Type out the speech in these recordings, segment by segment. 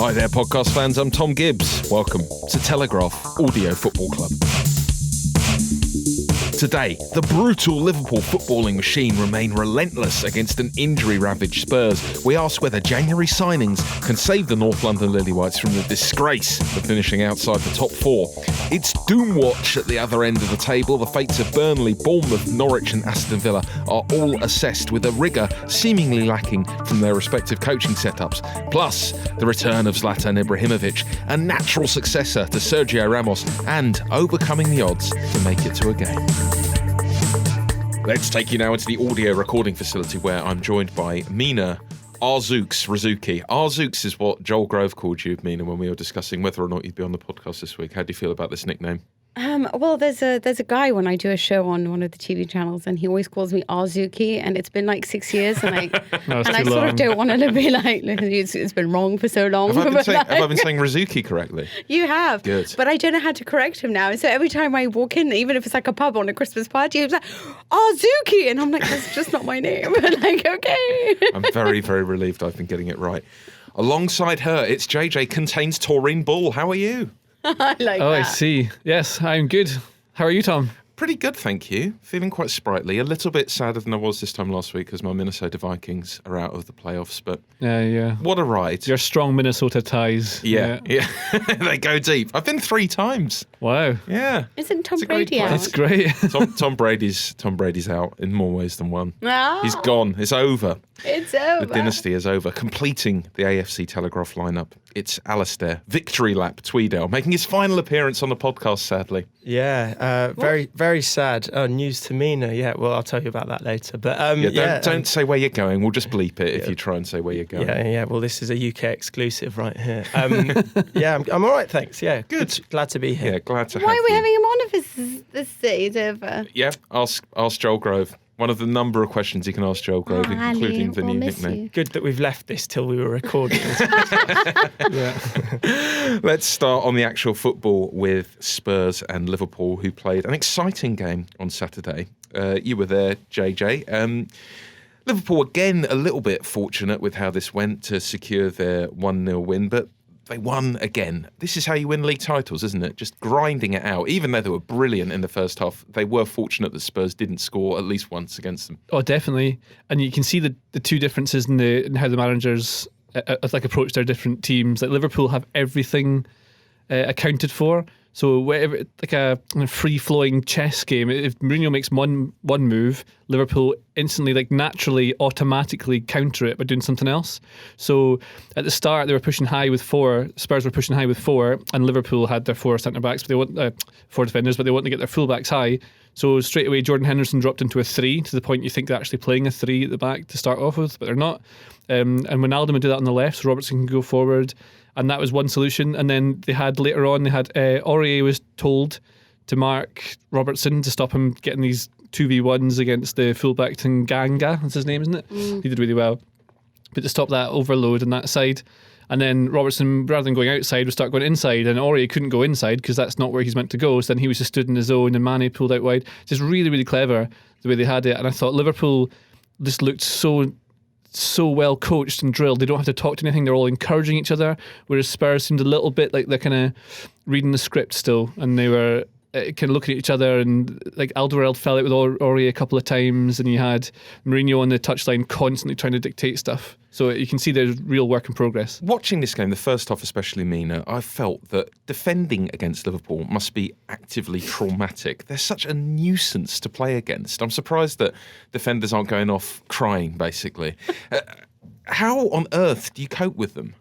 Hi there, podcast fans. I'm Tom Gibbs. Welcome to Telegraph Audio Football Club. Today, the brutal Liverpool footballing machine remain relentless against an injury-ravaged Spurs. We ask whether January signings can save the North London Lilywhites from the disgrace of finishing outside the top four. It's doom watch at the other end of the table. The fates of Burnley, Bournemouth, Norwich and Aston Villa are all assessed with a rigour seemingly lacking from their respective coaching setups. Plus, the return of Zlatan Ibrahimovic, a natural successor to Sergio Ramos, and overcoming the odds to make it to a game. Let's take you now into the audio recording facility where I'm joined by Mina Razuki. Arzooks is what Joel Grove called you, Mina, when we were discussing whether or not you'd be on the podcast this week. How do you feel about this nickname? Well, there's a guy when I do a show on one of the TV channels, and he always calls me Arzuki, and it's been like 6 years, and I sort of don't want to be like it's been wrong for so long. Have I been saying Razuki correctly? You have. Good. But I don't know how to correct him now. So every time I walk in, even if it's like a pub on a Christmas party, he's like Arzuki, and I'm like, that's just not my name. Like, okay. I'm very, very relieved I've been getting it right. Alongside her, it's JJ Contains Taurine Bull. How are you? I like that. Oh, I see. Yes, I'm good. How are you, Tom? Pretty good, thank you. Feeling quite sprightly. A little bit sadder than I was this time last week because my Minnesota Vikings are out of the playoffs, but Yeah. what a ride. Your strong Minnesota ties. Yeah. They go deep. I've been 3 times. Wow. Yeah. Isn't Tom It's a great Brady out? place. That's great. Tom Brady's out in more ways than one. No. He's gone. It's over. It's over. The dynasty is over. Completing the AFC Telegraph lineup, it's Alistair Victory Lap Tweedale making his final appearance on the podcast, sadly. Yeah, very, very sad. Oh, news to Mina. Yeah, well, I'll tell you about that later. But Don't say where you're going. We'll just bleep it if you try and say where you're going. Yeah. Well, this is a UK exclusive right here. I'm all right, thanks. Yeah, Good. Glad to be here. Yeah, glad to have Why are we you. having him on if this is over? Yeah, ask Joel Grove. One of the number of questions you can ask Joel Grove, including the new nickname. Good that we've left this till we were recording. Let's start on the actual football with Spurs and Liverpool, who played an exciting game on Saturday. You were there, JJ. Liverpool, again, a little bit fortunate with how this went to secure their 1-0 win, but they won again. This is how you win league titles, isn't it? Just grinding it out. Even though they were brilliant in the first half, they were fortunate that Spurs didn't score at least once against them. Oh, definitely. And you can see the two differences in how the managers approach their different teams. Like Liverpool have everything accounted for. So whatever, like a free-flowing chess game, if Mourinho makes one move, Liverpool instantly, naturally, automatically counter it by doing something else. So at the start, they were pushing high with 4. Spurs were pushing high with 4, and Liverpool had their 4 centre-backs, but they want 4 defenders, but they want to get their full-backs high. So straight away, Jordan Henderson dropped into a 3 to the point you think they're actually playing a 3 at the back to start off with, but they're not. And Wijnaldum would do that on the left, so Robertson can go forward. And that was one solution. And then later on, Aurier was told to mark Robertson to stop him getting these 2v1s against the fullback Tanganga. That's his name, isn't it? He did really well. But to stop that overload on that side. And then Robertson, rather than going outside, would start going inside. And Aurier couldn't go inside because that's not where he's meant to go. So then he was just stood in his zone and Mane pulled out wide. Just really, really clever the way they had it. And I thought Liverpool just looked so well coached and drilled. They don't have to talk to anything. They're all encouraging each other, whereas Spurs seemed a little bit like they're kind of reading the script still, and they were kind of looking at each other, and like Alderweireld fell out with Aurier a couple of times, and you had Mourinho on the touchline constantly trying to dictate stuff. So you can see there's real work in progress. Watching this game, the first half especially, Mina, I felt that defending against Liverpool must be actively traumatic. They're such a nuisance to play against. I'm surprised that defenders aren't going off crying, basically. How on earth do you cope with them?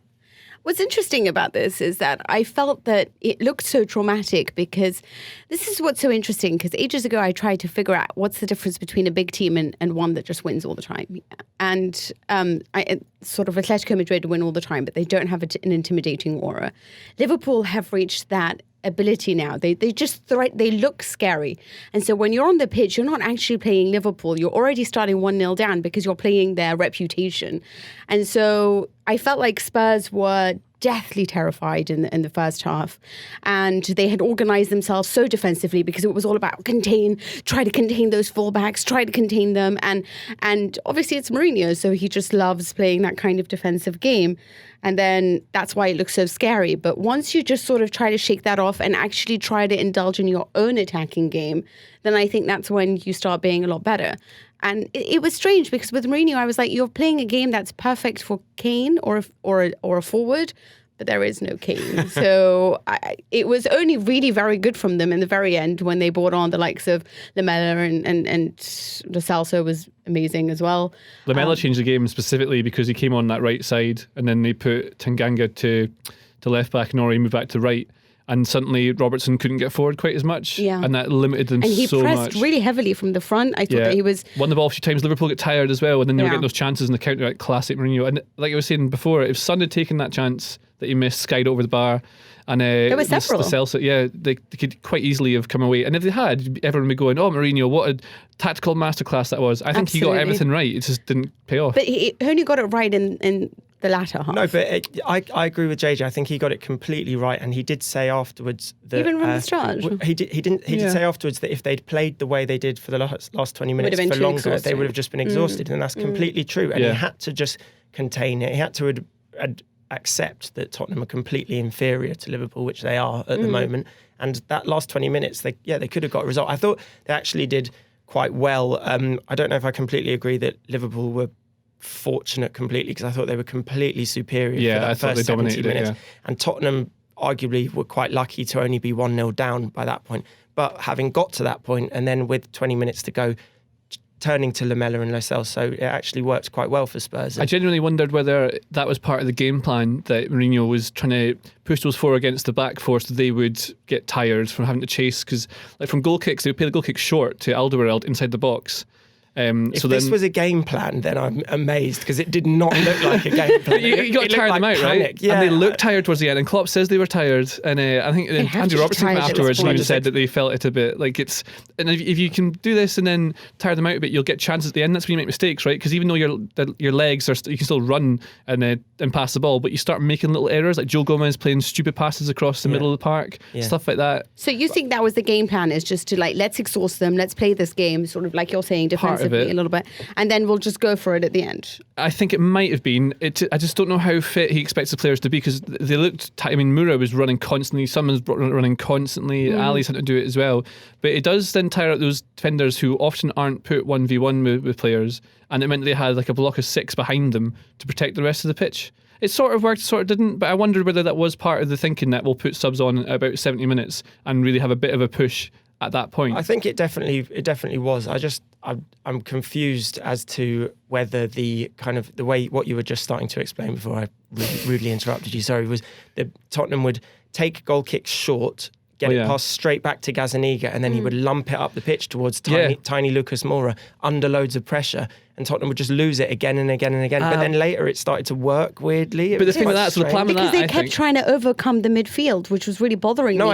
What's interesting about this is that I felt that it looked so traumatic because this is what's so interesting, because ages ago I tried to figure out what's the difference between a big team and one that just wins all the time. And sort of Atletico Madrid win all the time, but they don't have an intimidating aura. Liverpool have reached that ability now. They look scary. And so when you're on the pitch, you're not actually playing Liverpool. You're already starting 1-0 down because you're playing their reputation. And so I felt like Spurs were deathly terrified in the first half. And they had organised themselves so defensively because it was all about try to contain those fullbacks, try to contain them. And obviously it's Mourinho, so he just loves playing that kind of defensive game. And then that's why it looks so scary. But once you just sort of try to shake that off and actually try to indulge in your own attacking game, then I think that's when you start being a lot better. And it was strange because with Mourinho, I was like, you're playing a game that's perfect for Kane or a forward, but there is no Kane. So it was only really very good from them in the very end when they brought on the likes of Lamela and Lo Celso was amazing as well. Lamela changed the game specifically because he came on that right side and then they put Tanganga to left back and Norrie moved back to right. And suddenly Robertson couldn't get forward quite as much. Yeah. And that limited them so much. And he pressed really heavily from the front. I thought that he was... Won the ball a few times. Liverpool get tired as well. And then they were getting those chances in the counter, like classic Mourinho. And like I was saying before, if Son had taken that chance that he missed, skied over the bar. And there was several. They could quite easily have come away. And if they had, everyone would be going, oh, Mourinho, what a tactical masterclass that was. I think he got everything right. It just didn't pay off. But he only got it right in the latter half. No, but I agree with JJ. I think he got it completely right, and he did say afterwards that even from the start, he did say afterwards that if they'd played the way they did for the last 20 minutes for longer, they would have just been exhausted, and that's completely true. And he had to just contain it. He had to accept that Tottenham are completely inferior to Liverpool, which they are at the moment. And that last 20 minutes, they could have got a result. I thought they actually did quite well. I don't know if I completely agree that Liverpool were fortunate completely because I thought they were completely superior for that first 70 minutes. And Tottenham arguably were quite lucky to only be 1-0 down by that point. But having got to that point and then with 20 minutes to go, turning to Lamela and Lo Celso, it actually worked quite well for Spurs. I genuinely wondered whether that was part of the game plan that Mourinho was trying to push those four against the back four so they would get tired from having to chase, because like from goal kicks, they would play the goal kick short to Alderweireld inside the box. If this was a game plan, then I'm amazed because it did not look like a game plan. you got to tire them out, panic. Right? Yeah. And they looked tired towards the end, and Klopp says they were tired. And I think Andy Robertson afterwards even said that they felt it a bit like it's. And if you can do this and then tire them out a bit, you'll get chances at the end. That's when you make mistakes, right? Because even though your legs are, you can still run and pass the ball, but you start making little errors, like Joe Gomez playing stupid passes across the middle of the park, stuff like that. So you think that was the game plan? Is just to let's exhaust them, let's play this game, sort of like you're saying, defensively a little bit, and then we'll just go for it at the end. I think it might have been. I just don't know how fit he expects the players to be because they looked. Moura was running constantly. Someone's running constantly. Ali's had to do it as well. But it does then tire out those defenders who often aren't put 1v1 with players, and it meant they had like a block of 6 behind them to protect the rest of the pitch. It sort of worked, sort of didn't, but I wondered whether that was part of the thinking that we'll put subs on at about 70 minutes and really have a bit of a push at that point. I think it definitely was. I'm confused as to whether the kind of the way what you were just starting to explain before I rudely interrupted you. Sorry, was that Tottenham would take goal kicks short, get it passed straight back to Gazzaniga, and then he would lump it up the pitch towards tiny Lucas Moura under loads of pressure, and Tottenham would just lose it again and again and again. But then later it started to work weirdly. But the thing with that, so the plan with that, because they kept trying to overcome the midfield, which was really bothering me. I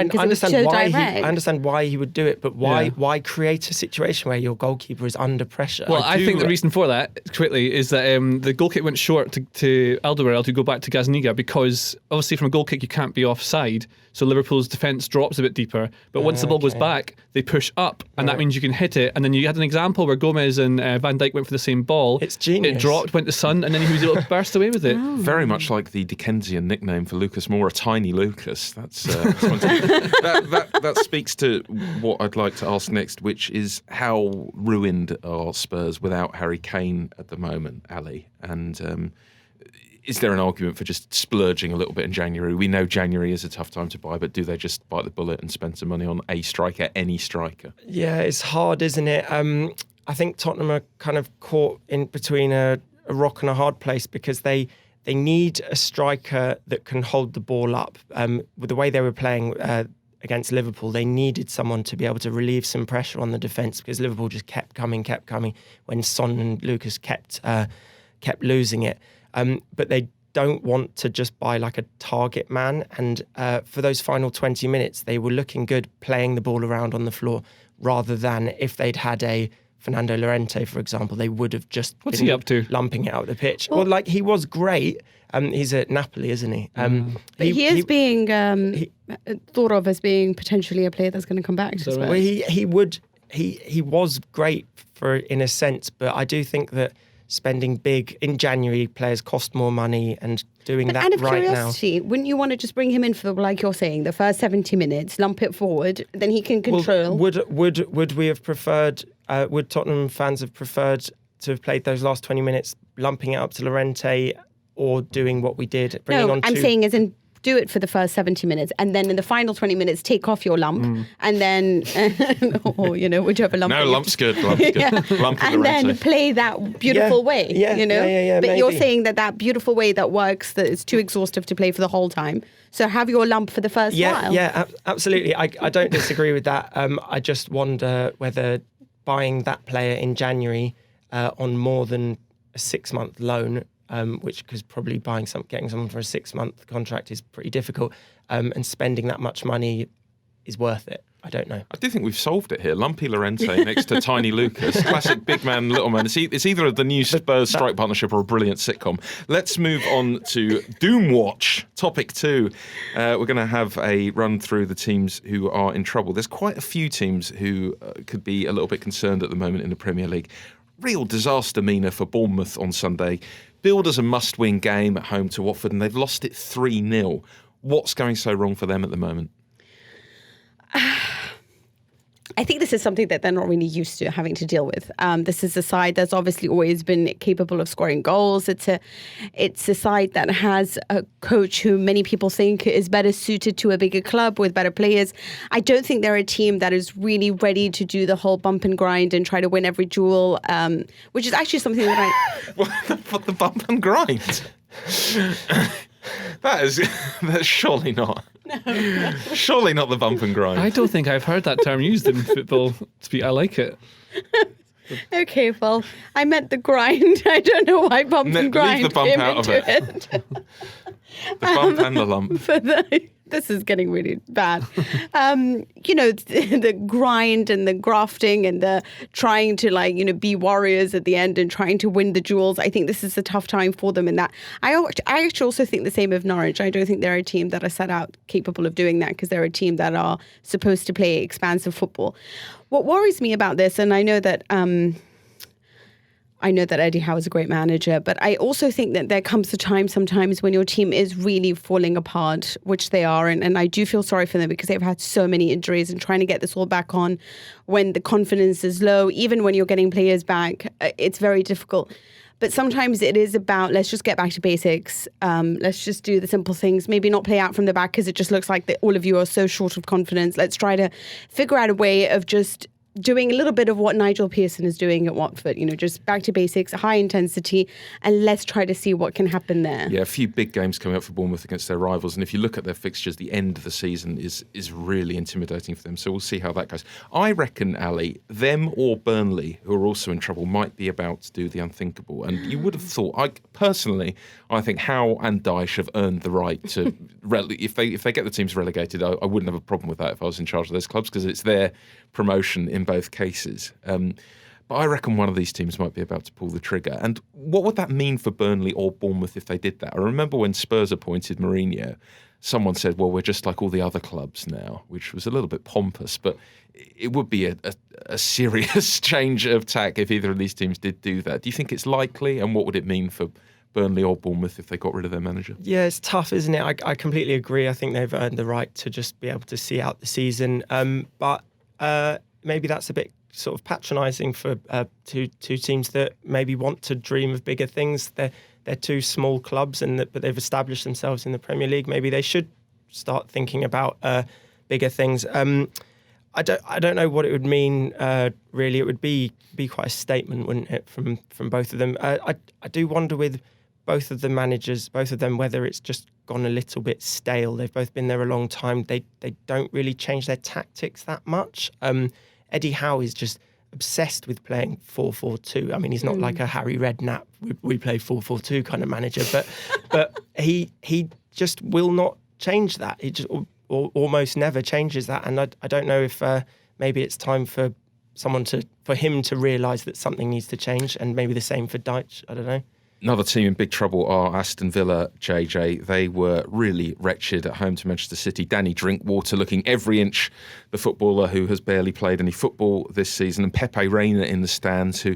understand why he would do it, but why create a situation where your goalkeeper is under pressure? Well, I think the reason for that, quickly, is that the goal kick went short to Alderweireld to go back to Gazzaniga, because obviously from a goal kick you can't be offside, so Liverpool's defence drops a bit deeper, but once the ball goes back they push up, and that means you can hit it. And then you had an example where Gomez and Van Dijk went for the same ball. It's genius. It dropped, went to Son, and then he was able to burst away with it. Very much like the Dickensian nickname for Lucas Moura, Tiny Lucas. That's that speaks to what I'd like to ask next, which is how ruined are Spurs without Harry Kane at the moment, Ali? And is there an argument for just splurging a little bit in January? We know January is a tough time to buy, but do they just bite the bullet and spend some money on a striker, any striker? Yeah, it's hard, isn't it? I think Tottenham are kind of caught in between a rock and a hard place because they need a striker that can hold the ball up. With the way they were playing against Liverpool, they needed someone to be able to relieve some pressure on the defence because Liverpool just kept coming when Son and Lucas kept losing it. But they don't want to just buy like a target man. And for those final 20 minutes, they were looking good playing the ball around on the floor rather than if they'd had a Fernando Llorente, for example, they would have just What's he up to? Lumping it out of the pitch. Well, like, he was great. He's at Napoli, isn't he? But he is being thought of as being potentially a player that's going to come back to Spurs. Well, he was great in a sense, but I do think that spending big in January, players cost more money, and doing that out of right curiosity, wouldn't you want to just bring him in for, like you're saying, the first 70 minutes, lump it forward, then he can control? Well, would we have preferred? Would Tottenham fans have preferred to have played those last 20 minutes, lumping it up to Llorente, or doing what we did? I'm saying as in do it for the first 70 minutes, and then in the final 20 minutes, take off your lump, and then, or, whichever lump. No, lump's good. Lump's good. Yeah. Lump and then play that beautiful way, Yeah, But maybe. you're saying that beautiful way that works, that it's too exhaustive to play for the whole time. So have your lump for the first while. Yeah, absolutely. I don't disagree with that. I just wonder whether buying that player in January on more than a 6-month loan, which, because probably getting someone for a 6-month contract is pretty difficult, and spending that much money is worth it. I don't know. I do think we've solved it here. Lumpy Llorente next to Tiny Lucas. Classic big man, little man. It's either the new Spurs strike partnership or a brilliant sitcom. Let's move on to Doom Watch, topic 2. We're going to have a run through the teams who are in trouble. There's quite a few teams who could be a little bit concerned at the moment in the Premier League. Real disaster Mina for Bournemouth on Sunday. Billed as a must-win game at home to Watford, and they've lost it 3-0. What's going so wrong for them at the moment? I think this is something that they're not really used to having to deal with. This is a side that's obviously always been capable of scoring goals. It's a side that has a coach who many people think is better suited to a bigger club with better players. I don't think they're a team that is really ready to do the whole bump and grind and try to win every duel, which is actually something that I... What the bump and grind? That's surely not. No. Surely not the bump and grind. I don't think I've heard that term used in football. I like it. Okay, well, I meant the grind. I don't know why bump and grind. Leave the bump came out of into it. The bump and the lump. This is getting really bad. The grind and the grafting and the trying to be warriors at the end and trying to win the duels. I think this is a tough time for them in that. I actually also think the same of Norwich. I don't think they're a team that are set out capable of doing that, because they're a team that are supposed to play expansive football. What worries me about this, and I know that Eddie Howe is a great manager, but I also think that there comes a time sometimes when your team is really falling apart, which they are. And I do feel sorry for them because they've had so many injuries, and trying to get this all back on when the confidence is low, even when you're getting players back, it's very difficult. But sometimes it is about, let's just get back to basics. Let's just do the simple things. Maybe not play out from the back because it just looks like that all of you are so short of confidence. Let's try to figure out a way of just doing a little bit of what Nigel Pearson is doing at Watford, just back to basics, high intensity, and let's try to see what can happen there. Yeah, a few big games coming up for Bournemouth against their rivals, and if you look at their fixtures, the end of the season is really intimidating for them, so we'll see how that goes. I reckon, Ali, them or Burnley, who are also in trouble, might be about to do the unthinkable, and you would have thought, I think Howe and Dyche have earned the right to, if they get the teams relegated, I wouldn't have a problem with that if I was in charge of those clubs, because it's their promotion in both cases. But I reckon one of these teams might be about to pull the trigger. And what would that mean for Burnley or Bournemouth if they did that? I remember when Spurs appointed Mourinho, someone said, well, we're just like all the other clubs now, which was a little bit pompous, but it would be a serious change of tack if either of these teams did do that. Do you think it's likely, and what would it mean for Burnley or Bournemouth if they got rid of their manager? Yeah, it's tough, isn't it? I completely agree. I think they've earned the right to just be able to see out the season. But maybe that's a bit sort of patronising for two teams that maybe want to dream of bigger things. They're two small clubs, but they've established themselves in the Premier League. Maybe they should start thinking about bigger things. I don't know what it would mean. Really, it would be quite a statement, wouldn't it, from both of them? I do wonder with both of the managers, both of them, whether it's just gone a little bit stale. They've both been there a long time. They don't really change their tactics that much. Eddie Howe is just obsessed with playing 4-4-2. I mean, he's not like a Harry Redknapp, we play 4-4-2 kind of manager, but he just will not change that. He just almost never changes that. And I don't know if maybe it's time for for him to realise that something needs to change, and maybe the same for Deitch. I don't know. Another team in big trouble are Aston Villa, JJ. They were really wretched at home to Manchester City. Danny Drinkwater looking every inch the footballer who has barely played any football this season. And Pepe Reina in the stands, who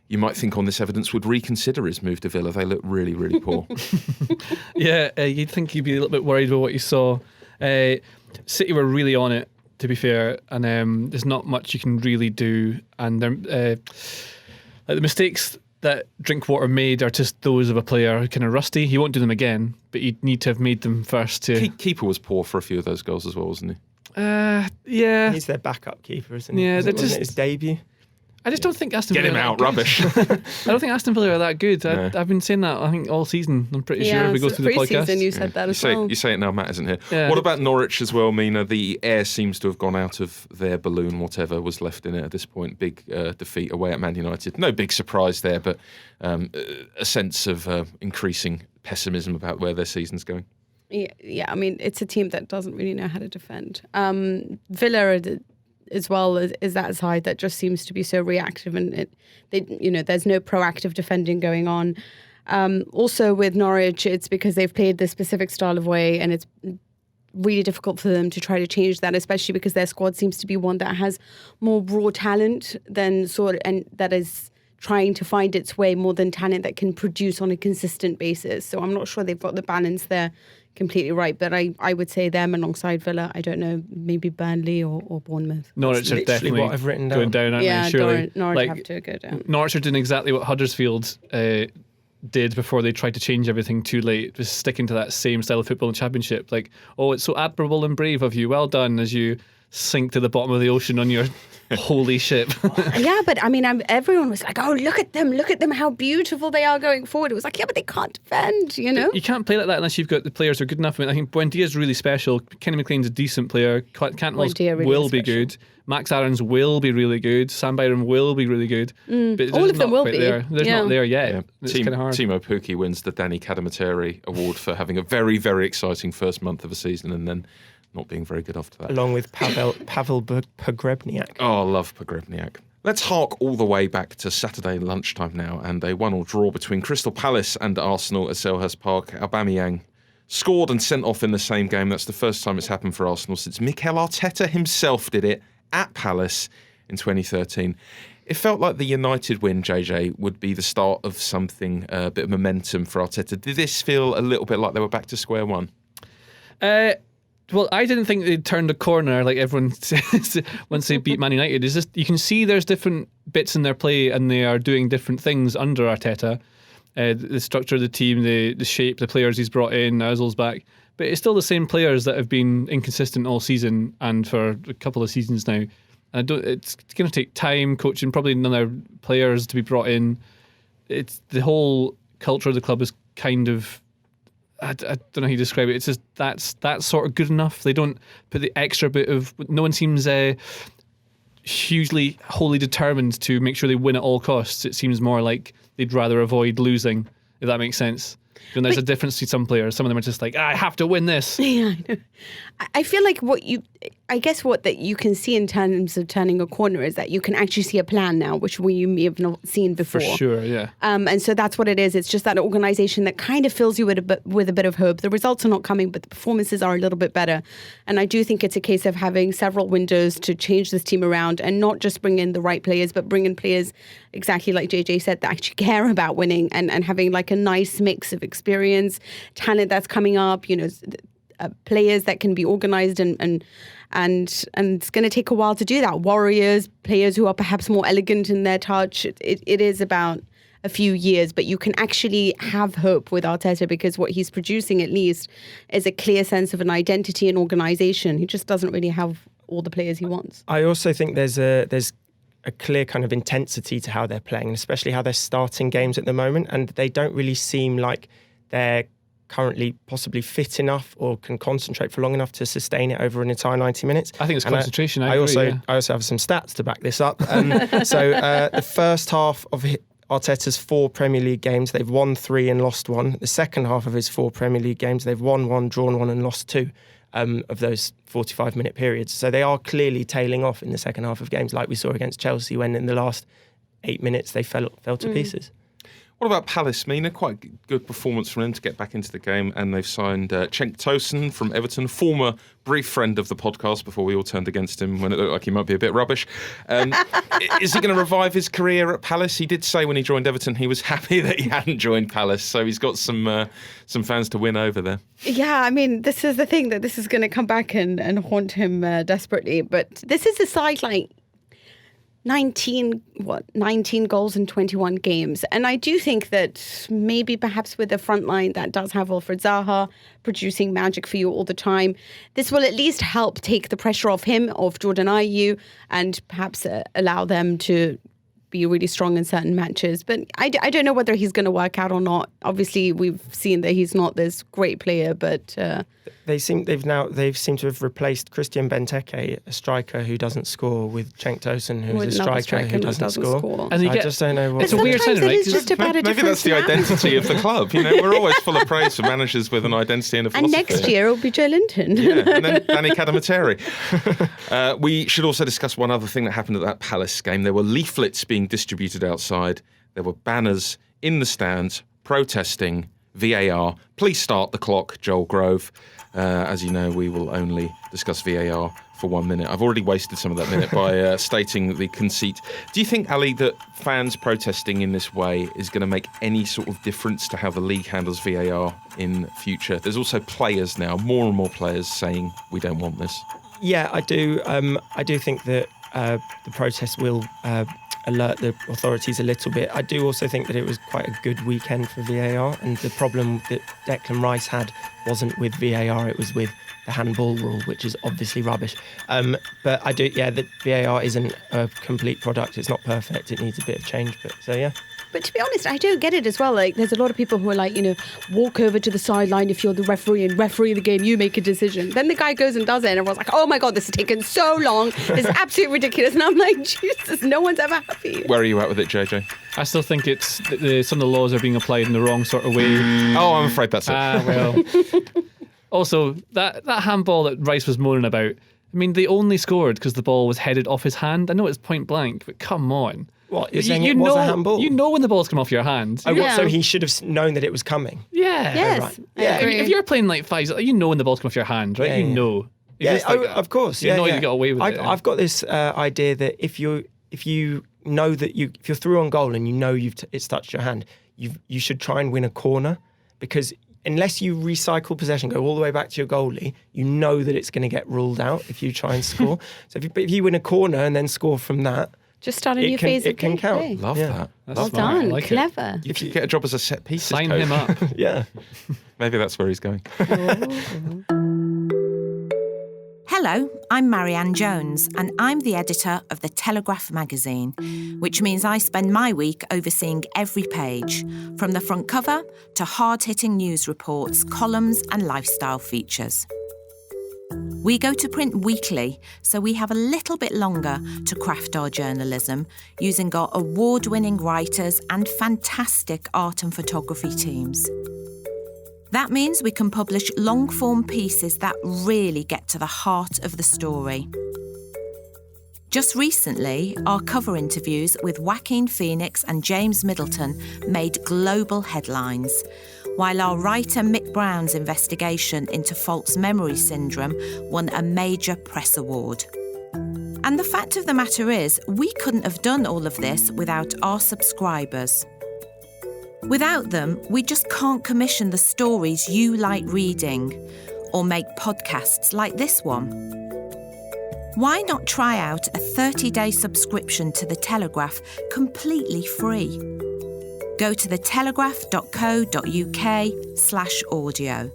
you might think on this evidence would reconsider his move to Villa. They look really, really poor. Yeah, you'd think you'd be a little bit worried about what you saw. City were really on it, to be fair, and there's not much you can really do. And like the mistakes that Drinkwater made are just those of a player kind of rusty. He won't do them again, but you'd need to have made them first to... Keeper was poor for a few of those goals as well, wasn't he? Yeah. He's their backup keeper, isn't he? Yeah, wasn't it his debut? I just don't think Aston Get Villa him are out, that rubbish. good. I don't think Aston Villa are that good. No. I've been saying that, I think, all season. I'm pretty sure if we go through the podcast. Pre-season you said that as well. You say it now, Matt isn't here. Yeah. What about Norwich as well, Mina? The air seems to have gone out of their balloon, whatever was left in it at this point. Big defeat away at Man United. No big surprise there, but a sense of increasing pessimism about where their season's going. Yeah, I mean, it's a team that doesn't really know how to defend. Villa as well is that side that just seems to be so reactive, and there's no proactive defending going on. Also with Norwich, it's because they've played this specific style of way, and it's really difficult for them to try to change that, especially because their squad seems to be one that has more raw talent and that is trying to find its way more than talent that can produce on a consistent basis. So I'm not sure they've got the balance there completely right, but I would say them alongside Villa. I don't know, maybe Burnley or Bournemouth. Norwich are definitely what I've written going down, aren't they? Surely. Norwich have to go down. Norwich are doing exactly what Huddersfield did before they tried to change everything too late, just sticking to that same style of football in the Championship. Like, oh, it's so admirable and brave of you. Well done, as you sink to the bottom of the ocean on your holy ship. Yeah, but I mean, everyone was like, oh, look at them, how beautiful they are going forward. It was like, yeah, but they can't defend, you know? You can't play like that unless you've got the players who are good enough. I mean, I think Buendia's really special. Kenny McLean's a decent player. Cantwell's really will be special. good. Max Aarons will be really good. Sam Byram will be really good. But All of them will be. They're not there yet. Yeah. It's kind of hard. Timo Pukki wins the Danny Cadamateri Award for having a very, very exciting first month of a season and then not being very good after that. Along with Pavel Pogrebniak. Oh, I love Pogrebniak. Let's hark all the way back to Saturday lunchtime now and a 1-1 draw between Crystal Palace and Arsenal at Selhurst Park. Aubameyang scored and sent off in the same game. That's the first time it's happened for Arsenal since Mikel Arteta himself did it at Palace in 2013. It felt like the United win, JJ, would be the start of something, a bit of momentum for Arteta. Did this feel a little bit like they were back to square one? Well, I didn't think they'd turned a corner like everyone says once they beat Man United. It's just, you can see there's different bits in their play and they are doing different things under Arteta. The structure of the team, the shape, the players he's brought in, Ozil's back. But it's still the same players that have been inconsistent all season and for a couple of seasons now. And it's going to take time, coaching, probably another players to be brought in. It's the whole culture of the club is kind of... I don't know how you describe it. It's just that's sort of good enough. They don't put the extra bit of... No one seems hugely, wholly determined to make sure they win at all costs. It seems more like they'd rather avoid losing, if that makes sense. And there's a difference to some players. Some of them are just like, I have to win this. Yeah, I know. I feel like what you can see in terms of turning a corner is that you can actually see a plan now, which we may have not seen before. For sure, yeah. And so that's what it is. It's just that organisation that kind of fills you with a bit of hope. The results are not coming, but the performances are a little bit better. And I do think it's a case of having several windows to change this team around and not just bring in the right players, but bring in players, exactly like JJ said, that actually care about winning and having like a nice mix of experience, talent that's coming up, players that can be organised and it's going to take a while to do that. Warriors, players who are perhaps more elegant in their touch. It is about a few years, but you can actually have hope with Arteta because what he's producing at least is a clear sense of an identity and organisation. He just doesn't really have all the players he wants. I also think there's a clear kind of intensity to how they're playing, especially how they're starting games at the moment, and they don't really seem like they're currently possibly fit enough or can concentrate for long enough to sustain it over an entire 90 minutes. I think it's concentration. I also have some stats to back this up. So the first half of Arteta's 4 Premier League games, they've won 3 and lost 1. The second half of his 4 Premier League games, they've won 1, drawn 1 and lost 2 of those 45-minute periods. So they are clearly tailing off in the second half of games, like we saw against Chelsea when in the last 8 minutes they fell to pieces. What about Palace, Mina? Quite a good performance from them to get back into the game, and they've signed Cenk Tosun from Everton, former brief friend of the podcast before we all turned against him when it looked like he might be a bit rubbish. Is he going to revive his career at Palace? He did say when he joined Everton he was happy that he hadn't joined Palace, so he's got some fans to win over there. Yeah, I mean, this is the thing, that this is going to come back and haunt him desperately. But this is a side like 19 goals in 21 games. And I do think that maybe perhaps with the front line that does have Wilfried Zaha producing magic for you all the time, this will at least help take the pressure off him, off Jordan Ayew, and perhaps allow them to be really strong in certain matches. But I don't know whether he's going to work out or not. Obviously, we've seen that he's not this great player, but They seem to have replaced Christian Benteke, a striker who doesn't score, with Cenk Tosun, who's a striker who doesn't score. And I just don't know what. It's a weird signing, right? It's just about Maybe that's the identity of the club. You know, we're always full of praise for managers with an identity and a philosophy. And next year it'll be Joe Linton. Yeah, and then Danny Cadamateri. We should also discuss one other thing that happened at that Palace game. There were leaflets being distributed outside. There were banners in the stands protesting VAR. Please start the clock, Joel Grove. As you know, we will only discuss VAR for 1 minute. I've already wasted some of that minute by stating the conceit. Do you think, Ali, that fans protesting in this way is going to make any sort of difference to how the league handles VAR in future? There's also players now, more and more players, saying we don't want this. Yeah, I do. I do think that the protest will alert the authorities a little bit. I do also think that it was quite a good weekend for VAR, and the problem that Declan Rice had wasn't with VAR, it was with the handball rule, which is obviously rubbish. But I do, yeah, that VAR isn't a complete product. It's not perfect. It needs a bit of change. But so, yeah. But to be honest, I don't get it as well. Like, there's a lot of people who are like, walk over to the sideline if you're the referee and referee the game, you make a decision. Then the guy goes and does it and everyone's like, oh my God, this has taken so long. It's absolutely ridiculous. And I'm like, Jesus, no one's ever happy. Where are you at with it, JJ? I still think it's some of the laws are being applied in the wrong sort of way. Oh, I'm afraid that's it. Well. Also, that handball that Rice was moaning about, I mean, they only scored because the ball was headed off his hand. I know it's point blank, but come on. What, you're saying it was a handball? You know when the ball's come off your hand. Oh, yeah. So he should have known that it was coming? Yeah. Yes. Oh, right. Yeah. If you're playing like fives, you know when the ball's come off your hand, right? Yeah, you know. Yeah, of course. You know you got away with it. I've got this idea that if you know that if you're through on goal and you know it's touched your hand, you should try and win a corner, because unless you recycle possession, go all the way back to your goalie, you know that it's going to get ruled out if you try and score. So if you win a corner and then score from that, just start a new phase of it can count. play. Love that. That's Well smart. done. I like Clever. It. You could get a job as a set piece. Sign him up. Yeah. Maybe that's where he's going. Hello, I'm Marianne Jones, and I'm the editor of the Telegraph magazine, which means I spend my week overseeing every page, from the front cover to hard-hitting news reports, columns and lifestyle features. We go to print weekly, so we have a little bit longer to craft our journalism, using our award-winning writers and fantastic art and photography teams. That means we can publish long-form pieces that really get to the heart of the story. Just recently, our cover interviews with Joaquin Phoenix and James Middleton made global headlines, while our writer Mick Brown's investigation into false memory syndrome won a major press award. And the fact of the matter is, we couldn't have done all of this without our subscribers. Without them, we just can't commission the stories you like reading, or make podcasts like this one. Why not try out a 30-day subscription to The Telegraph completely free? Go to thetelegraph.co.uk/audio.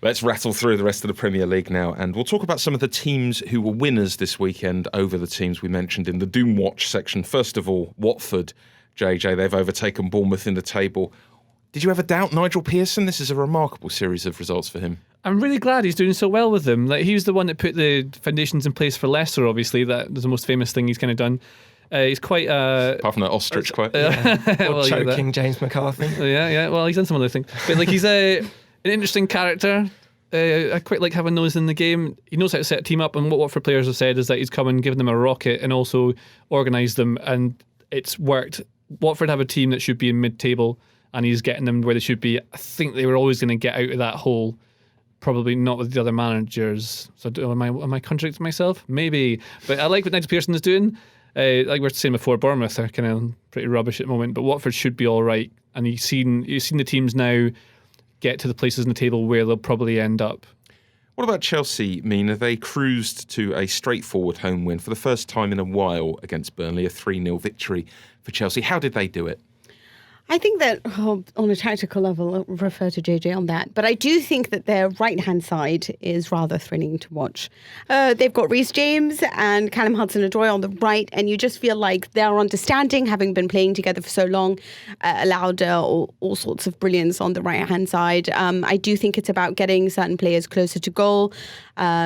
Let's rattle through the rest of the Premier League now, and we'll talk about some of the teams who were winners this weekend over the teams we mentioned in the Doom Watch section. First of all, Watford, JJ, they've overtaken Bournemouth in the table. Did you ever doubt Nigel Pearson? This is a remarkable series of results for him. I'm really glad he's doing so well with them. Like, he was the one that put the foundations in place for Leicester, obviously. That was the most famous thing he's kind of done. He's quite... apart from that ostrich quote. Or choking James McCarthy. Yeah. Well, he's done some other thing. But like, he's an interesting character. I quite like having those in the game. He knows how to set a team up, and what Watford players have said is that he's come and given them a rocket and also organised them, and it's worked. Watford have a team that should be in mid-table, and he's getting them where they should be. I think they were always going to get out of that hole. Probably not with the other managers. So am I contradicting myself? Maybe. But I like what Nigel Pearson is doing. Like we were saying before, Bournemouth are kind of pretty rubbish at the moment, but Watford should be all right. And you've seen the teams now get to the places in the table where they'll probably end up. What about Chelsea, Mina? They cruised to a straightforward home win for the first time in a while against Burnley, a 3-0 victory for Chelsea. How did they do it? I think that on a tactical level, I'll refer to JJ on that. But I do think that their right-hand side is rather thrilling to watch. They've got Reece James and Callum Hudson-Odoi on the right, and you just feel like their understanding, having been playing together for so long, allowed all sorts of brilliance on the right-hand side. I do think it's about getting certain players closer to goal,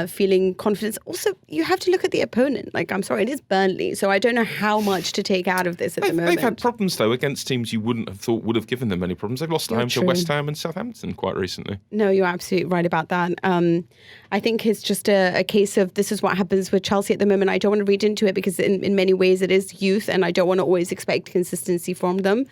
feeling confidence. Also, you have to look at the opponent. Like, I'm sorry, it is Burnley, so I don't know how much to take out of this at the moment. They've had problems, though, against teams you wouldn't have thought would have given them any problems. They've lost at home to West Ham and Southampton quite recently. No, you're absolutely right about that. I think it's just a case of this is what happens with Chelsea at the moment. I don't want to read into it because in many ways it is youth, and I don't want to always expect consistency from them.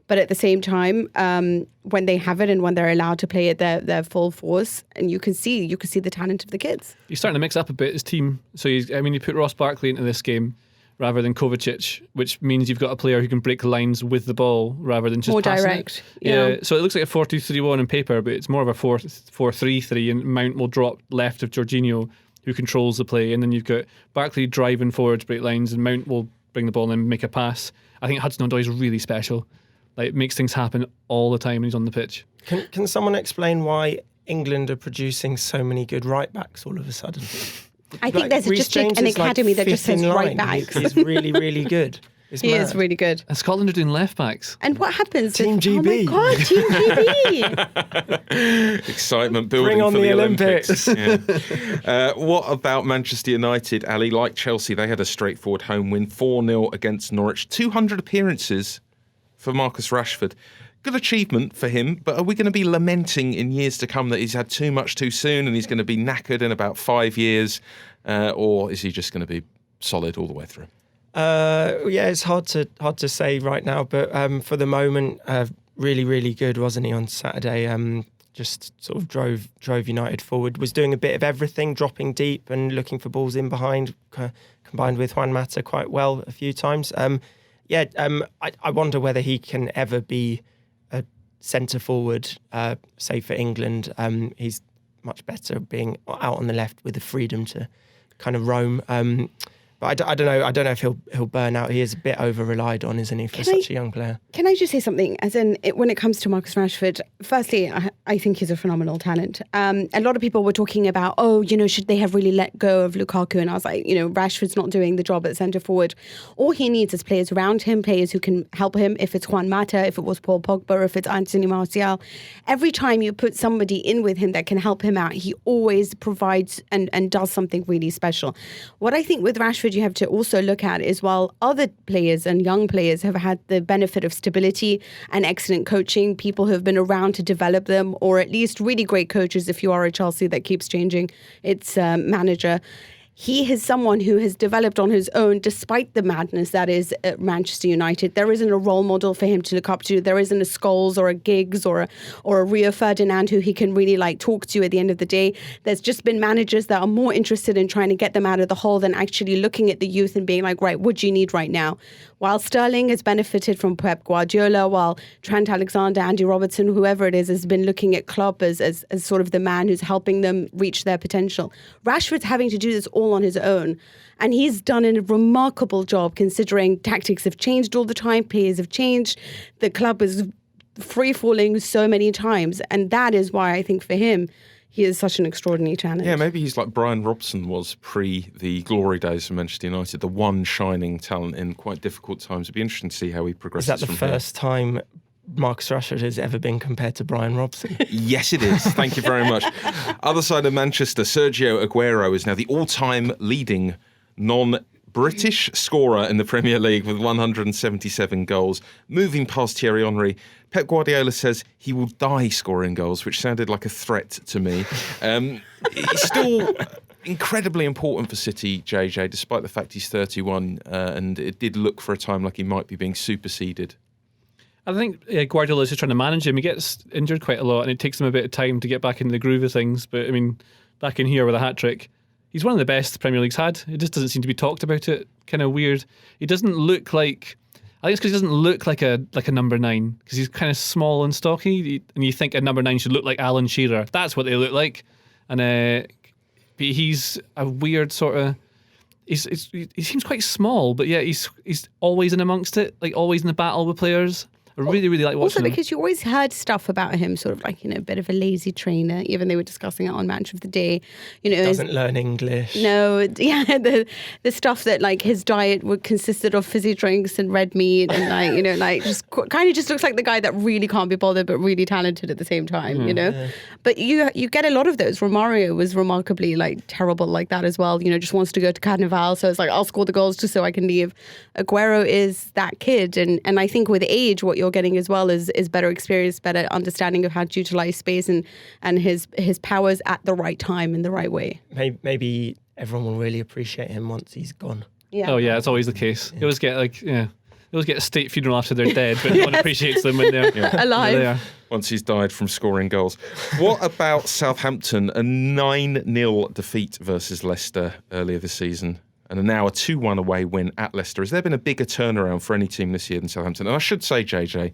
But at the same time, when they have it and when they're allowed to play at their full force, and you can see the talent of the kids. He's starting to mix up a bit, his team. So you put Ross Barkley into this game rather than Kovacic, which means you've got a player who can break lines with the ball rather than just more passing direct. It. Yeah. So it looks like a 4-2-3-1 on paper, but it's more of a 4-3-3, and Mount will drop left of Jorginho, who controls the play, and then you've got Barkley driving forward to break lines, and Mount will bring the ball and make a pass. I think Hudson-Odoi is really special. Like, it makes things happen all the time when he's on the pitch. Can someone explain why England are producing so many good right backs all of a sudden? I think there's just an academy that just says right backs. He's really, really good. He is really good. And Scotland are doing left backs. And what happens? Team GB. Oh my God, Team GB. Excitement building Bring on for the Olympics. Yeah. What about Manchester United, Ali? Like Chelsea, they had a straightforward home win, 4-0 against Norwich. 200 appearances for Marcus Rashford. Good achievement for him, but are we going to be lamenting in years to come that he's had too much too soon and he's going to be knackered in about 5 years? Or is he just going to be solid all the way through? Yeah, it's hard to say right now, but for the moment, really, really good, wasn't he, on Saturday? Just sort of drove United forward, was doing a bit of everything, dropping deep and looking for balls in behind, combined with Juan Mata quite well a few times. I wonder whether he can ever be a centre forward, say for England. He's much better being out on the left with the freedom to kind of roam. But I don't know. I don't know if he'll burn out. He is a bit over-relied on, isn't he, for such a young player? Can I just say something? As in, when it comes to Marcus Rashford, firstly, I think he's a phenomenal talent. A lot of people were talking about, should they have really let go of Lukaku? And I was like, Rashford's not doing the job at centre forward. All he needs is players around him, players who can help him. If it's Juan Mata, if it was Paul Pogba, or if it's Anthony Martial, every time you put somebody in with him that can help him out, he always provides and does something really special. What I think with Rashford you have to also look at is, while other players and young players have had the benefit of stability and excellent coaching, people who have been around to develop them, or at least really great coaches if you are a Chelsea that keeps changing its manager. He is someone who has developed on his own despite the madness that is Manchester United. There isn't a role model for him to look up to. There isn't a Scholes or a Giggs or a Rio Ferdinand who he can really talk to at the end of the day. There's just been managers that are more interested in trying to get them out of the hole than actually looking at the youth and being like, right, what do you need right now? While Sterling has benefited from Pep Guardiola, while Trent Alexander, Andy Robertson, whoever it is, has been looking at Klopp as sort of the man who's helping them reach their potential. Rashford's having to do this all on his own. And he's done a remarkable job, considering tactics have changed all the time, players have changed, the club is free-falling so many times. And that is why I think for him, he is such an extraordinary talent. Yeah, maybe he's like Brian Robson was pre the glory days of Manchester United, the one shining talent in quite difficult times. It'd be interesting to see how he progresses. Is that the first time Marcus Rashford has ever been compared to Brian Robson. Yes, it is. Thank you very much. Other side of Manchester, Sergio Aguero is now the all-time leading non-British scorer in the Premier League with 177 goals, moving past Thierry Henry. Pep Guardiola says he will die scoring goals, which sounded like a threat to me. He's still incredibly important for City, JJ, despite the fact he's 31, and it did look for a time like he might be being superseded. I think Guardiola is just trying to manage him. He gets injured quite a lot, and it takes him a bit of time to get back into the groove of things. But I mean, back in here with a hat-trick, he's one of the best the Premier League's had. It just doesn't seem to be talked about it. Kind of weird. He doesn't look like... I think it's because he doesn't look like a number 9, because he's kind of small and stocky, and you think a number 9 should look like Alan Shearer. That's what they look like. And he's a weird sort of... He seems quite small, but yeah, he's always in amongst it, like always in the battle with players. I really, really like watching him. Also because you always heard stuff about him, sort of like, a bit of a lazy trainer. Even they were discussing it on Match of the Day. Doesn't learn English. No, yeah, the stuff that like his diet consisted of fizzy drinks and red meat and just kind of just looks like the guy that really can't be bothered but really talented at the same time, Yeah. But you get a lot of those. Romario was remarkably like terrible like that as well. Just wants to go to Carnival, so it's like I'll score the goals just so I can leave. Aguero is that kid, and I think with age, what you're getting as well is better experience, better understanding of how to utilize space and his powers at the right time in the right way. Maybe everyone will really appreciate him once he's gone. Yeah. Oh yeah, it's always the case. You always get they always get a state funeral after they're dead, but no one appreciates them when they're alive. They are. Once he's died from scoring goals. What about Southampton? A 9-0 defeat versus Leicester earlier this season, and now a 2-1 away win at Leicester. Has there been a bigger turnaround for any team this year than Southampton? And I should say, JJ,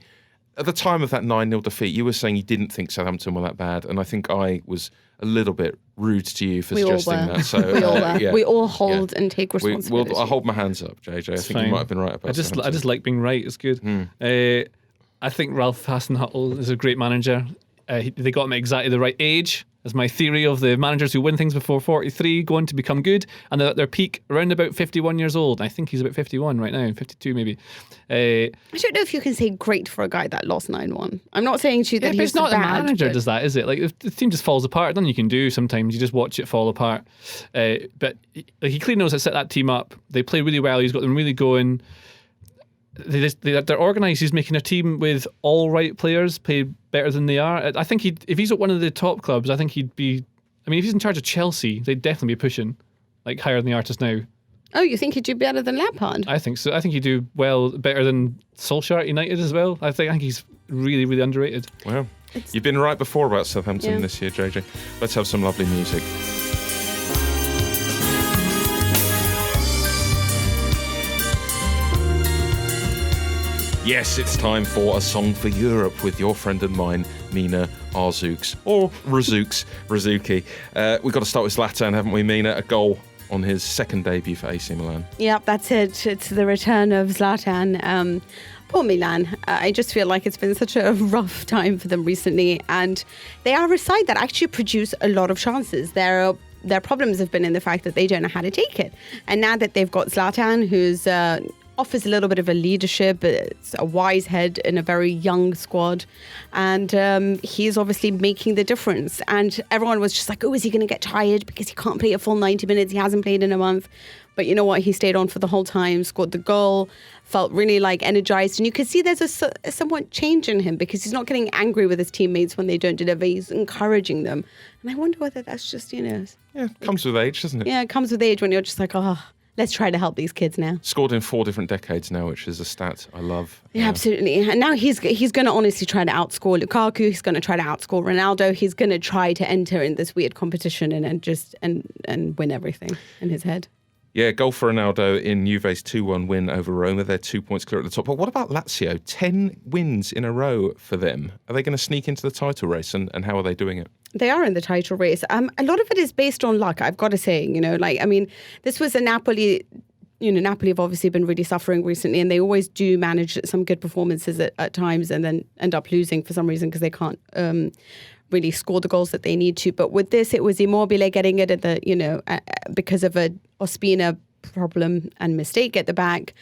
at the time of that 9-0 defeat, you were saying you didn't think Southampton were that bad, and I think I was a little bit rude to you for suggesting that. So we all were. Yeah. We all hold and take responsibility. I hold my hands up, JJ. I think you might have been right about I just like being right. It's good. I think Ralph Hasenhüttl is a great manager. They got him at exactly the right age. As my theory of the managers who win things before 43 going to become good, and they're at their peak around about 51 years old. I think he's about 51 right now, 52 maybe. I don't know if you can say great for a guy that lost 9-1. I'm not saying to you that he's it's not bad, the manager does that, is it? Like if the team just falls apart, nothing you can do sometimes. You just watch it fall apart. But he clearly knows how to set that team up. They play really well. He's got them really going. They're organised. He's making a team with all right players play better than they are. I think if he's at one of the top clubs, I think he'd be. I mean, if he's in charge of Chelsea, they'd definitely be pushing like higher than the artist now. Oh, you think he'd do better than Lampard? I think so. I think he'd do better than Solskjaer at United as well. I think he's really, really underrated. Wow. You've been right before about Southampton this year, JJ. Let's have some lovely music. Yes, it's time for a song for Europe with your friend and mine, Mina Arzouks, or Razuki. We've got to start with Zlatan, haven't we, Mina? A goal on his second debut for AC Milan. Yep, that's it. It's the return of Zlatan. Poor Milan. I just feel like it's been such a rough time for them recently, and they are a side that actually produce a lot of chances. Their problems have been in the fact that they don't know how to take it. And now that they've got Zlatan, who's offers a little bit of a leadership, it's a wise head in a very young squad, and he's obviously making the difference. And everyone was just like, oh, is he going to get tired because he can't play a full 90 minutes? He hasn't played in a month. But you know what? He stayed on for the whole time, scored the goal, felt really like energized. And you could see there's a somewhat change in him because he's not getting angry with his teammates when they don't deliver. He's encouraging them. And I wonder whether that's just, Yeah, it comes with age, doesn't it? Yeah, it comes with age when you're just like, let's try to help these kids now. Scored in 4 different decades now, which is a stat I love. Yeah, absolutely. And now he's going to honestly try to outscore Lukaku. He's going to try to outscore Ronaldo. He's going to try to enter in this weird competition and win everything in his head. Yeah, goal for Ronaldo in Juve's 2-1 win over Roma. They're 2 points clear at the top. But what about Lazio? 10 wins in a row for them. Are they going to sneak into the title race, and how are they doing it? They are in the title race. A lot of it is based on luck, I've got to say. This was a Napoli. Napoli have obviously been really suffering recently, and they always do manage some good performances at times and then end up losing for some reason because they can't really score the goals that they need to. But with this, it was Immobile getting it at the, because of a Ospina problem and mistake at the back,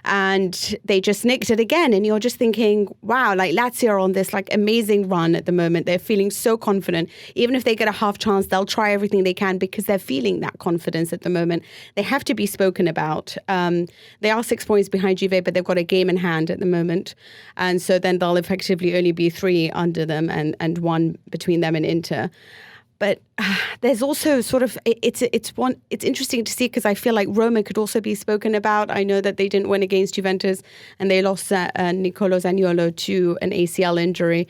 and they just nicked it again. And you're just thinking, wow, like Lazio are on this like amazing run at the moment. They're feeling so confident. Even if they get a half chance, they'll try everything they can because they're feeling that confidence at the moment. They have to be spoken about. They are 6 points behind Juve, but they've got a game in hand at the moment, and so then they'll effectively only be 3 under them and 1 between them and Inter. But there's also sort of it's interesting to see because I feel like Roma could also be spoken about. I know that they didn't win against Juventus and they lost Nicolo Zaniolo to an ACL injury.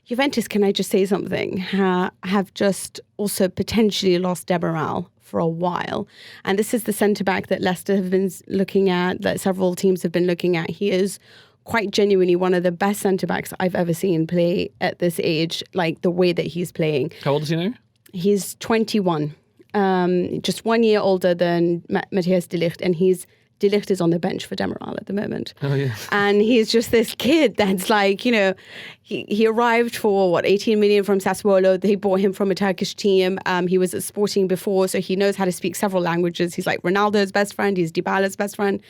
Juventus, can I just say something, have just also potentially lost Demiral for a while. And this is the centre-back that Leicester have been looking at, that several teams have been looking at. He is quite genuinely one of the best centre-backs I've ever seen play at this age, like the way that he's playing. How old is he now? He's 21, just 1 year older than Matthias de Ligt, and de Ligt is on the bench for Demiral at the moment. Oh, yeah. And he's just this kid that's like, you know, he arrived for 18 million from Sassuolo. They bought him from a Turkish team. He was at Sporting before, so he knows how to speak several languages. He's like Ronaldo's best friend. He's Dybala's best friend.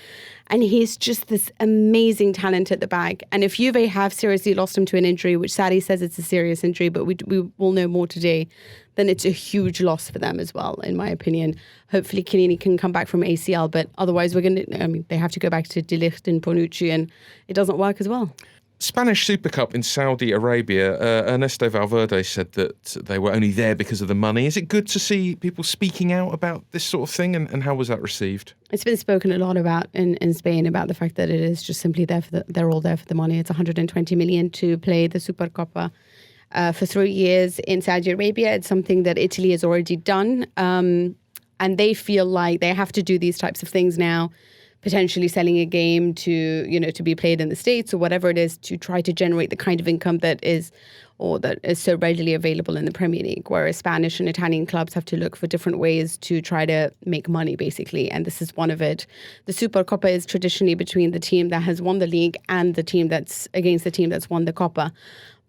And he's just this amazing talent at the back. And if Juve have seriously lost him to an injury, which Sarri says it's a serious injury, but we will know more today, then it's a huge loss for them as well, in my opinion. Hopefully Chiellini can come back from ACL, but otherwise they have to go back to De Ligt and Bonucci, and it doesn't work as well. Spanish Super Cup in Saudi Arabia, Ernesto Valverde said that they were only there because of the money. Is it good to see people speaking out about this sort of thing, and how was that received? It's been spoken a lot about in Spain about the fact that it is just simply there they're all there for the money. It's 120 million to play the Supercoppa for 3 years in Saudi Arabia. It's something that Italy has already done, and they feel like they have to do these types of things now, potentially selling a game to be played in the States or whatever it is, to try to generate the kind of income that is so readily available in the Premier League, whereas Spanish and Italian clubs have to look for different ways to try to make money, basically, and this is one of it. The Supercoppa is traditionally between the team that has won the league and the team that's against the team that's won the Coppa,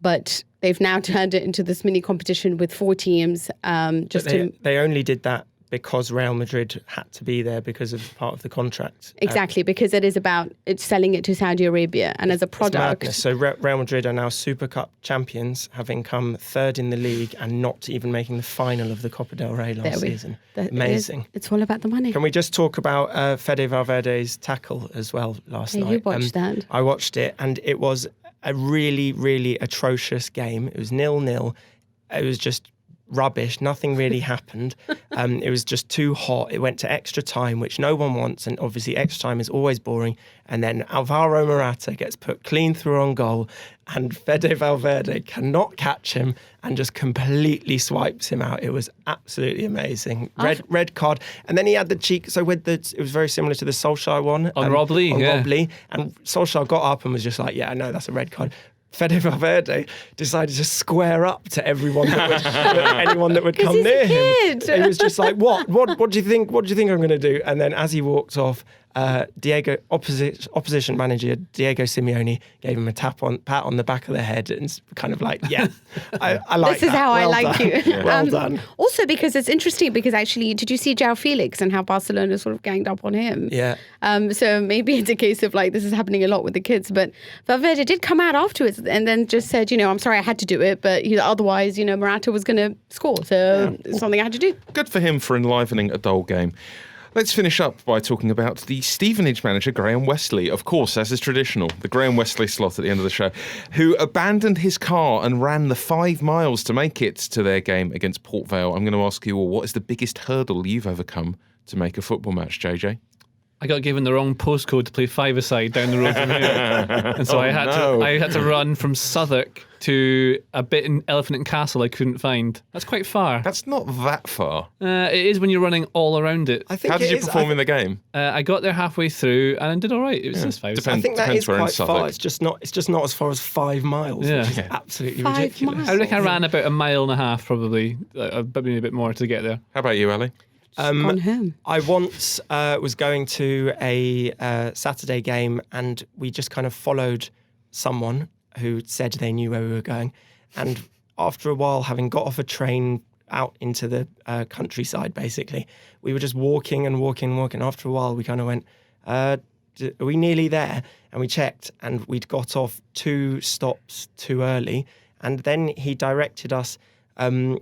but they've now turned it into this mini competition with 4 teams. They only did that because Real Madrid had to be there because of part of the contract. Exactly, because it is about selling it to Saudi Arabia, and as a product. So Real Madrid are now Super Cup champions, having come 3rd in the league and not even making the final of the Copa del Rey last season. Amazing. It's all about the money. Can we just talk about Fede Valverde's tackle as well last night? You watched that. I watched it, and it was a really, really atrocious game. It was 0-0. It was just rubbish. Nothing really happened. It was just too hot. It went to extra time, which no one wants, and obviously extra time is always boring. And then Alvaro Morata gets put clean through on goal, and Fede Valverde cannot catch him and just completely swipes him out. It was absolutely amazing. Red card. And then he had the cheek. So it was very similar to the Solskjaer one. On Rob Lee. Rob Lee. And Solskjaer got up and was just like, yeah, no, that's a red card. Fede Valverde decided to square up to everyone anyone that would come near him. He was just like, "What do you think? What do you think I'm going to do?" And then as he walked off, opposition manager Diego Simeone gave him a pat on the back of the head and kind of like, "Yeah, I like this is how I like you." Well done. Also, because it's interesting, because actually, did you see João Felix and how Barcelona sort of ganged up on him? Yeah. So maybe it's a case of like this is happening a lot with the kids, but Valverde did come out afterwards and then just said, I'm sorry I had to do it, but otherwise, Morata was going to score, so it's something I had to do. Good for him for enlivening a dull game. Let's finish up by talking about the Stevenage manager, Graham Westley. Of course, as is traditional, the Graham Westley slot at the end of the show, who abandoned his car and ran the 5 miles to make it to their game against Port Vale. I'm going to ask you all, what is the biggest hurdle you've overcome to make a football match, JJ? I got given the wrong postcode to play 5-a-side down the road from here. And so I had to run from Southwark to a bit in Elephant and Castle I couldn't find. That's quite far. That's not that far. It is when you're running all around it. How did you perform in the game? I got there halfway through and did all right. It was just 5. I think that is quite far. It's just not as far as 5 miles, which is absolutely ridiculous. Miles. I reckon I ran about 1.5 miles probably, maybe a bit more to get there. How about you, Ali? On him. I once was going to a Saturday game, and we just kind of followed someone who said they knew where we were going. And after a while, having got off a train out into the countryside, basically. We were just walking and walking and walking. After a while, we kind of went, are we nearly there? And we checked, and we'd got off 2 stops too early. And then he directed us, so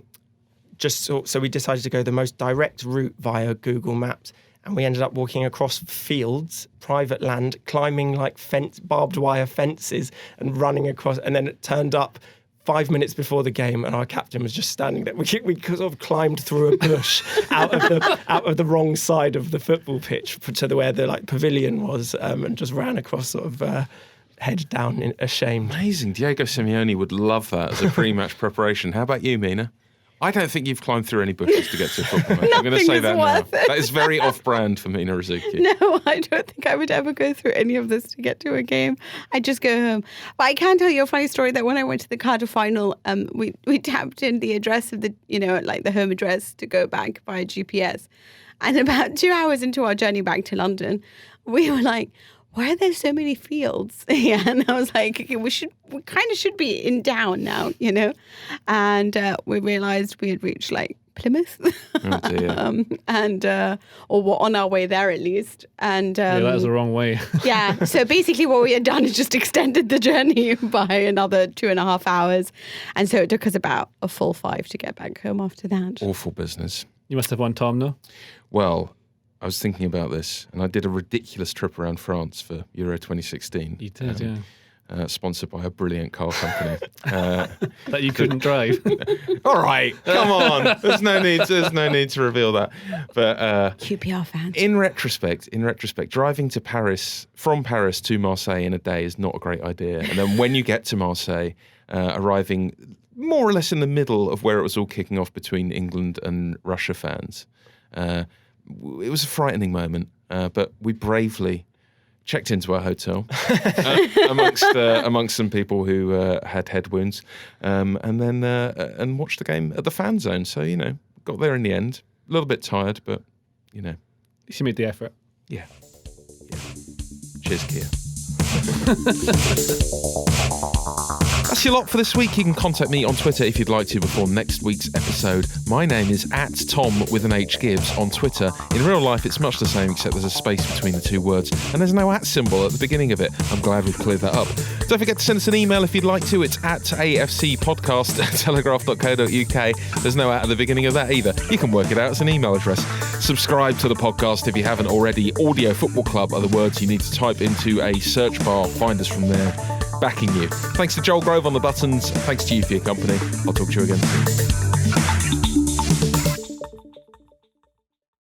we decided to go the most direct route via Google Maps. And we ended up walking across fields, private land, climbing like barbed wire fences and running across. And then it turned up 5 minutes before the game, and our captain was just standing there. We sort of climbed through a bush out of the wrong side of the football pitch to where the pavilion was, and just ran across sort of head down in ashamed. Amazing. Diego Simeone would love that as a pre-match preparation. How about you, Mina? I don't think you've climbed through any bushes to get to a football match. I'm going to say that now. That is very off-brand for Mina Rzouki. No, I don't think I would ever go through any of this to get to a game. I just go home. But I can tell you a funny story that when I went to the Cardiff final, we tapped in the address of the home address to go back via GPS. And about 2 hours into our journey back to London, we were like, why are there so many fields? Yeah, and I was like, okay, we kind of should be in down now, And we realised we had reached Plymouth, oh dear. Or were on our way there at least. And that was the wrong way. Yeah, so basically what we had done is just extended the journey by another 2.5 hours, and so it took us about a full 5 to get back home after that. Awful business. You must have won, Tom, no? Well, I was thinking about this, and I did a ridiculous trip around France for Euro 2016. You did, yeah. Sponsored by a brilliant car company. That you couldn't drive. All right, come on. There's no need to reveal that. But QPR fans. In retrospect, driving to Paris, from Paris to Marseille in a day is not a great idea. And then when you get to Marseille, arriving more or less in the middle of where it was all kicking off between England and Russia fans, it was a frightening moment, but we bravely checked into our hotel amongst some people who had head wounds, and then and watched the game at the fan zone. So got there in the end. A little bit tired, but She made the effort. Yeah. Cheers, Kia. That's your lot for this week. You can contact me on Twitter if you'd like to before next week's episode. My name is @Tom_Gibbs on Twitter. In real life, it's much the same, except there's a space between the 2 words, and there's no @ symbol at the beginning of it. I'm glad we've cleared that up. Don't forget to send us an email if you'd like to. It's @afcpodcast@telegraph.co.uk. There's no @ at the beginning of that either. You can work it out. It's an email address. Subscribe to the podcast if you haven't already. Audio Football Club are the words you need to type into a search bar. Find us from there. Backing you. Thanks to Joel Grove on the buttons. Thanks to you for your company. I'll talk to you again soon.